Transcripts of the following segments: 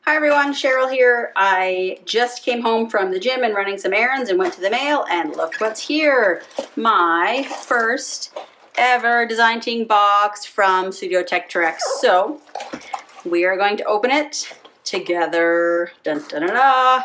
Hi everyone, Cheryl here. I just came home from the gym and running some errands and went to the mail, and look what's here. My first ever design team box from Studio Tekturek. So we are going to open it together. Dun, dun, dun, dun.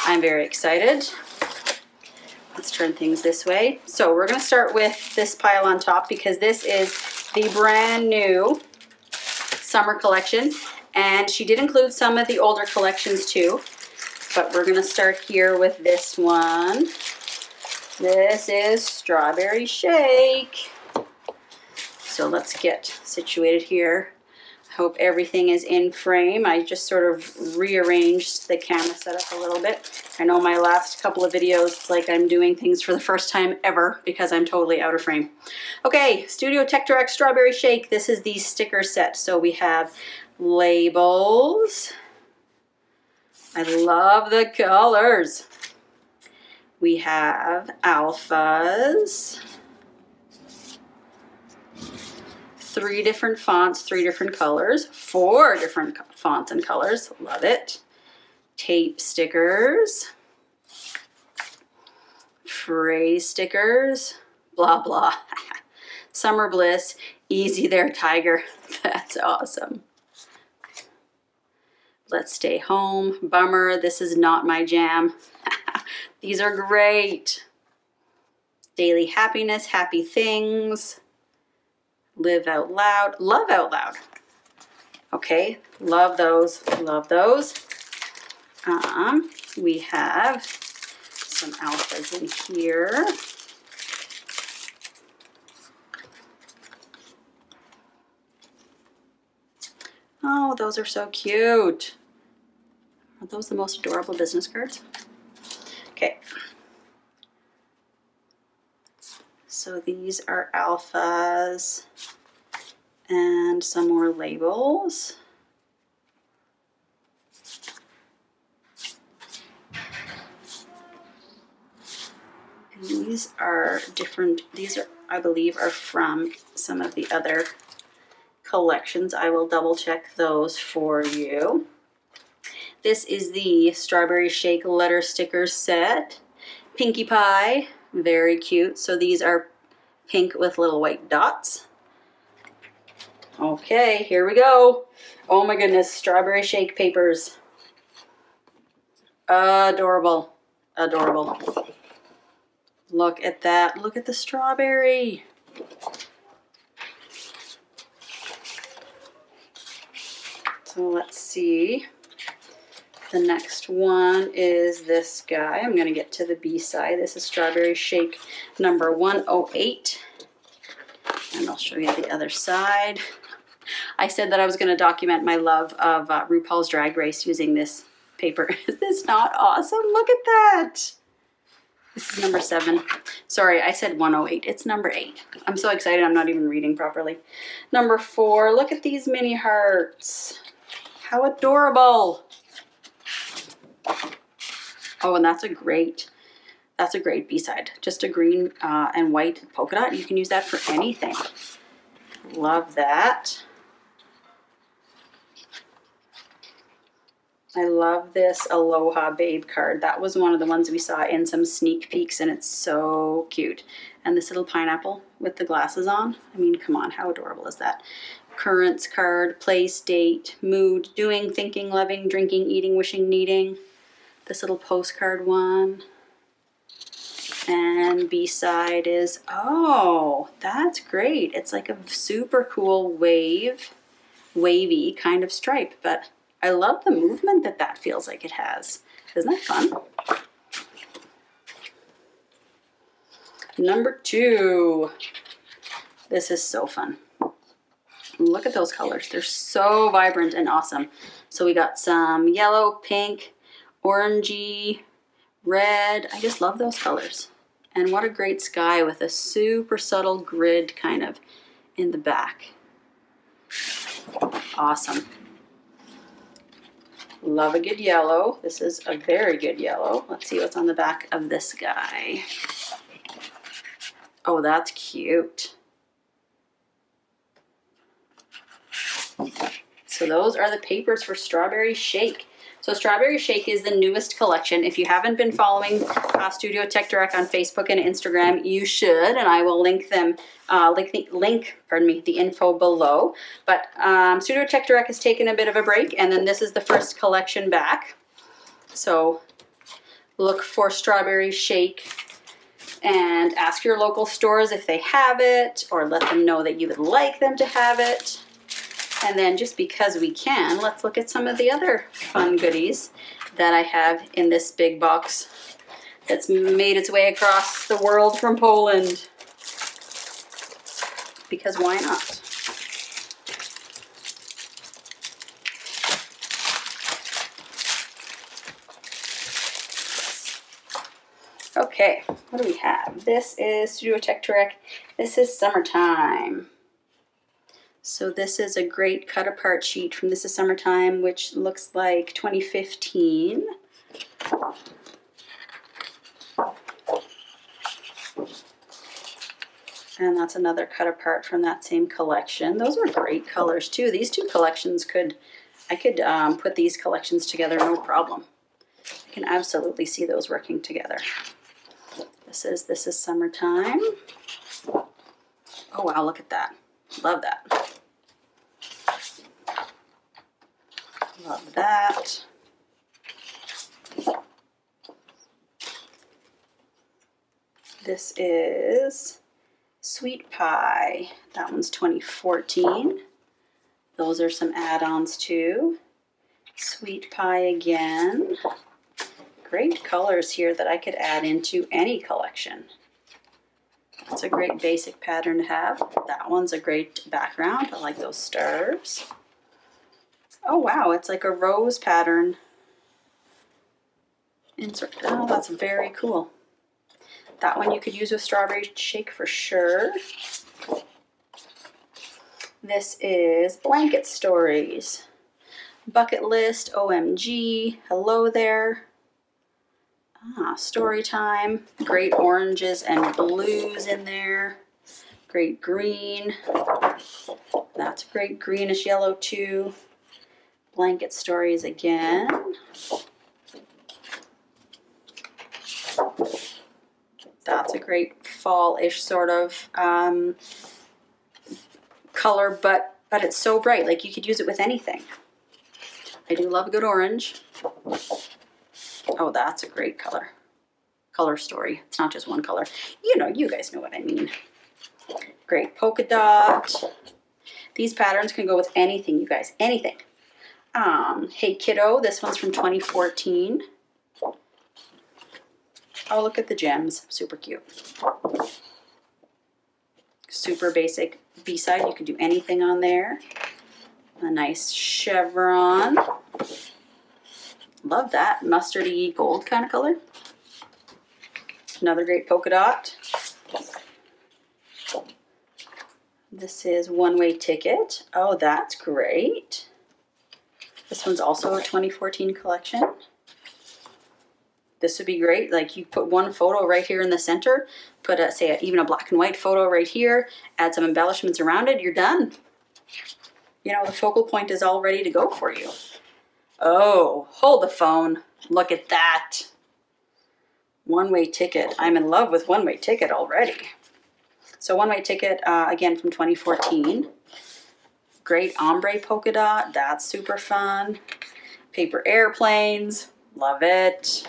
I'm very excited. Let's turn things this way. So we're going to start with this pile on top because this is the brand new summer collection. And she did include some of the older collections too, but we're gonna start here with this one. This is Strawberry Shake. So let's get situated here. I hope everything is in frame. I just sort of rearranged the camera setup a little bit. I know my last couple of videos, it's like I'm doing things for the first time ever because I'm totally out of frame. Okay, Studio Tekturek Strawberry Shake. This is the sticker set. So we have labels. I love the colors. We have alphas. 3 different fonts, 3 different colors, 4 different fonts and colors. Love it. Tape stickers. Phrase stickers. Blah, blah. Summer Bliss. Easy there, Tiger. That's awesome. Let's Stay Home. Bummer, this is not my jam. These are great. Daily Happiness, Happy Things. Live Out Loud, Love Out Loud. Okay, love those, love those. We have some alphas in here. Oh, those are so cute. Are those the most adorable business cards? Okay. So these are alphas and some more labels. These are different. These are, I believe, are from some of the other collections. I will double check those for you. This is the Strawberry Shake letter sticker set. Pinkie Pie, very cute. So these are pink with little white dots. Okay, here we go. Oh my goodness, Strawberry Shake papers. Adorable, adorable. Look at that, look at the strawberry. So let's see. The next one is this guy. I'm going to get to the B side. This is Strawberry Shake number 108. And I'll show you the other side. I said that I was going to document my love of RuPaul's Drag Race using this paper. Is this not awesome? Look at that. This is number 7. Sorry, I said 108. It's number 8. I'm so excited I'm not even reading properly. Number 4. Look at these mini hearts. How adorable. Oh, and that's a great B-side. Just a green and white polka dot. You can use that for anything. Love that. I love this Aloha Babe card. That was one of the ones we saw in some sneak peeks, and it's so cute. And this little pineapple with the glasses on. I mean, come on, how adorable is that? Currents card, place, date, mood, doing, thinking, loving, drinking, eating, wishing, needing. This little postcard one. And B-side is, oh, that's great. It's like a super cool wavy kind of stripe, but I love the movement that feels like it has. Isn't that fun? Number 2. This is so fun. Look at those colors. They're so vibrant and awesome. So we got some yellow, pink, orangey, red. I just love those colors. And what a great sky with a super subtle grid kind of in the back. Awesome. Love a good yellow. This is a very good yellow. Let's see what's on the back of this guy. Oh, that's cute. So So those are the papers for Strawberry Shake. So Strawberry Shake is the newest collection. If you haven't been following Studio Tekturek on Facebook and Instagram, you should, and I will link them, the info below. But Studio Tekturek has taken a bit of a break, and then this is the first collection back. So look for Strawberry Shake and ask your local stores if they have it, or let them know that you would like them to have it. And then just because we can, let's look at some of the other fun goodies that I have in this big box that's made its way across the world from Poland. Because why not? Okay, what do we have? This is Studio Tekturek. This is Summertime. So this is a great cut apart sheet from This is Summertime, which looks like 2015. And that's another cut apart from that same collection. Those are great colors too. These two collections I could put these collections together no problem. I can absolutely see those working together. This is Summertime. Oh wow, look at that. Love that. Love that. This is Sweet Pie. That one's 2014. Those are some add-ons too. Sweet Pie again. Great colors here that I could add into any collection. That's a great basic pattern to have. That one's a great background. I like those stars. Oh wow, it's like a rose pattern. Insert. Oh, that's very cool. That one you could use with Strawberry Shake for sure. This is Blanket Stories. Bucket List, OMG, hello there. Story Time. Great oranges and blues in there. Great green. That's a great greenish yellow too. Blanket Stories again. That's a great fall-ish sort of color, but it's so bright, like you could use it with anything. I do love a good orange. Oh, that's a great color. Color story. It's not just one color. You know, you guys know what I mean. Great polka dot. These patterns can go with anything, you guys. Anything. Hey Kiddo. This one's from 2014. Oh, look at the gems. Super cute. Super basic B-side. You can do anything on there. A nice chevron. Love that mustardy gold kind of color. Another great polka dot. This is One Way Ticket. Oh, that's great. This one's also a 2014 collection. This would be great. Like you put one photo right here in the center, put even a black and white photo right here, add some embellishments around it, you're done. You know, the focal point is all ready to go for you. Oh, hold the phone. Look at that. One Way Ticket. I'm in love with One Way Ticket already. So One Way Ticket, again from 2014. Great ombre polka dot. That's super fun. Paper airplanes. Love it.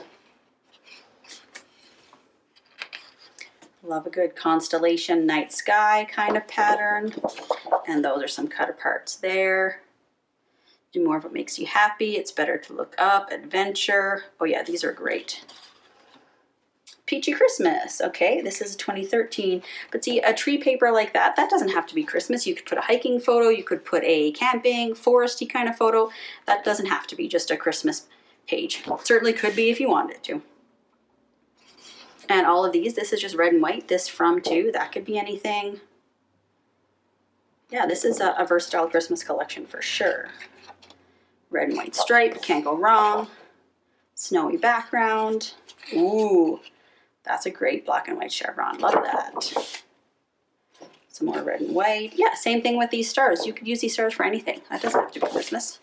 Love a good constellation night sky kind of pattern. And those are some cut aparts there. Do more of what makes you happy. It's better to look up. Adventure. Oh yeah, these are great. Peachy Christmas. Okay, this is 2013. But see, a tree paper like that, that doesn't have to be Christmas. You could put a hiking photo. You could put a camping, foresty kind of photo. That doesn't have to be just a Christmas page. It certainly could be if you wanted it to. And all of these, this is just red and white. This from too. That could be anything. Yeah, this is a versatile Christmas collection for sure. Red and white stripe, can't go wrong. Snowy background. Ooh, that's a great black and white chevron. Love that. Some more red and white. Yeah, same thing with these stars. You could use these stars for anything. That doesn't have to be Christmas.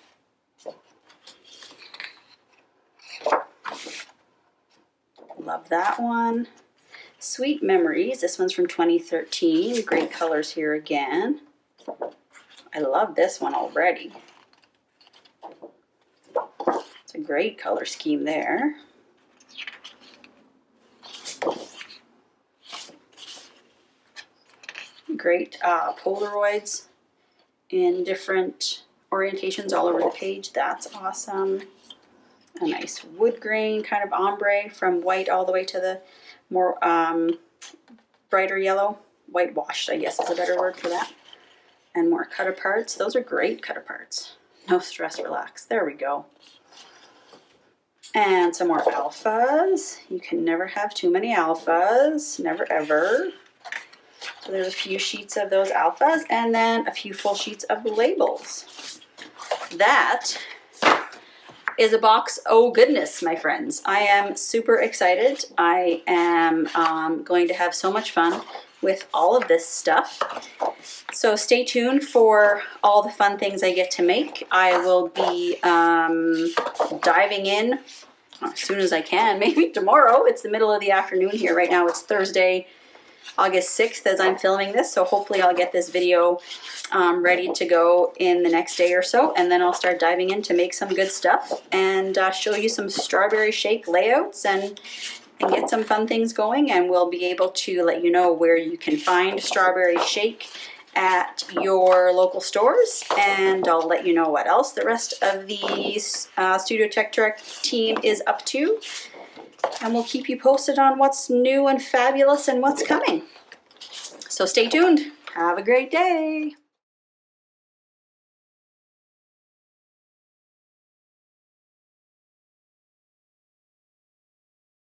Love that one. Sweet Memories. This one's from 2013. Great colors here again. I love this one already. It's a great color scheme there. Great Polaroids in different orientations all over the page. That's awesome. A nice wood grain kind of ombre from white all the way to the more brighter yellow. Whitewashed, I guess is a better word for that. And more cut aparts. Those are great cut aparts. No stress, relax. There we go. And some more alphas. You can never have too many alphas. Never ever. So there's a few sheets of those alphas and then a few full sheets of labels. That is a box. Oh goodness, my friends. I am super excited. I am going to have so much fun with all of this stuff. So stay tuned for all the fun things I get to make. I will be diving in as soon as I can, maybe tomorrow. It's the middle of the afternoon here. Right now it's Thursday, August 6th as I'm filming this, so hopefully I'll get this video ready to go in the next day or so, and then I'll start diving in to make some good stuff and show you some strawberry shake layouts and get some fun things going, and we'll be able to let you know where you can find strawberry shake at your local stores, and I'll let you know what else the rest of the Studio Tekturek team is up to. And we'll keep you posted on what's new and fabulous and what's coming. So stay tuned. Have a great day.